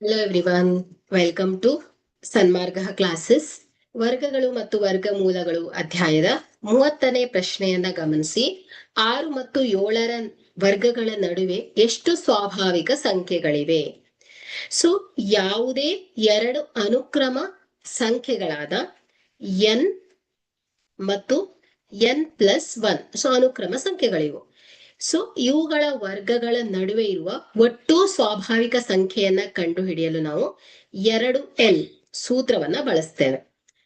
Hello everyone, welcome to Sanmarga classes. ವರ್ಗಗಳು ಮತ್ತು ವರ್ಗಮೂಲಗಳು ಅಧ್ಯಾಯದ 30ನೇ ಪ್ರಶ್ನೆಯನ್ನ ಗಮನಿಸಿ. 6 ಮತ್ತು 7ರ ವರ್ಗಗಳ ನಡುವೆ ಎಷ್ಟು ಸ್ವಾಭಾವಿಕ ಸಂಖ್ಯೆಗಳಿವೆ? ಸೊ ಯಾವುದೇ ಎರಡು ಅನುಕ್ರಮ ಸಂಖ್ಯೆಗಳಾದ n ಮತ್ತು n+1 ಸೊ ಅನುಕ್ರಮ ಸಂಖ್ಯೆಗಳಿವು. ಸೊ ಇವುಗಳ ವರ್ಗಗಳ ನಡುವೆ ಇರುವ ಒಟ್ಟು ಸ್ವಾಭಾವಿಕ ಸಂಖ್ಯೆಯನ್ನ ಕಂಡುಹಿಡಿಯಲು ನಾವು 2l ಸೂತ್ರವನ್ನ ಬಳಸ್ತೇವೆ.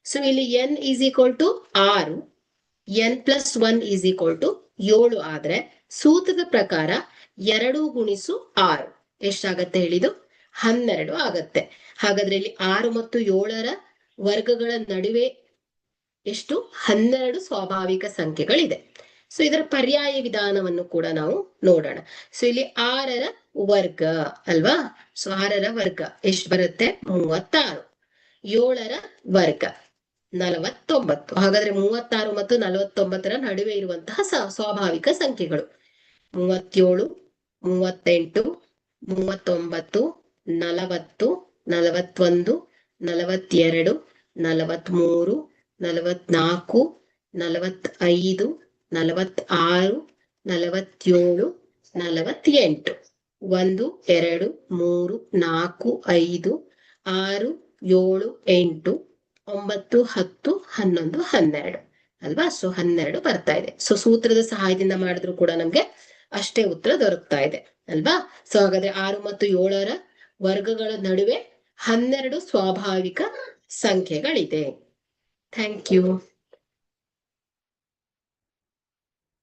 ಸೊ ಇಲ್ಲಿ n is equal to 6, n+1 is equal to 7 ಆದ್ರೆ ಸೂತ್ರದ ಪ್ರಕಾರ 2 ಗುಣಿಸು 6 ಎಷ್ಟಾಗತ್ತೆ ಹೇಳಿದು? 12 ಆಗತ್ತೆ. ಹಾಗಾದ್ರೆ ಇಲ್ಲಿ 6 ಮತ್ತು 7ರ ವರ್ಗಗಳ ನಡುವೆ ಎಷ್ಟು? 12 ಸ್ವಾಭಾವಿಕ ಸಂಖ್ಯೆಗಳಿದೆ. ಸೊ ಇದರ ಪರ್ಯಾಯ ವಿಧಾನವನ್ನು ಕೂಡ ನಾವು ನೋಡೋಣ. ಸೊ ಇಲ್ಲಿ 6ರ ವರ್ಗ ಅಲ್ವಾ? ಸೊ 6ರ ವರ್ಗ ಎಷ್ಟು ಬರುತ್ತೆ? 36. 7ರ ವರ್ಗ 49. ಹಾಗಾದ್ರೆ 36 ಮತ್ತು 49ರ ನಡುವೆ ಇರುವಂತಹ ಸ್ವಾಭಾವಿಕ ಸಂಖ್ಯೆಗಳು 37, 38, 39, 40, 41, 42, 43, 44, 45, 46, 47, 48. 1, 2, 3, 4, 5, 6, 7, 8, 9, 10, 11, 12 ಅಲ್ವಾ? ಸೊ 12 ಬರ್ತಾ ಇದೆ. ಸೊ ಸೂತ್ರದ ಸಹಾಯದಿಂದ ಮಾಡಿದ್ರು ಕೂಡ ನಮ್ಗೆ ಅಷ್ಟೇ ಉತ್ತರ ದೊರಕ್ತಾ ಇದೆ ಅಲ್ವಾ? ಸೊ ಹಾಗಾದ್ರೆ 6 ಮತ್ತು 7ರ ವರ್ಗಗಳ ನಡುವೆ 12 ಸ್ವಾಭಾವಿಕ ಸಂಖ್ಯೆಗಳಿದೆ. Thank you.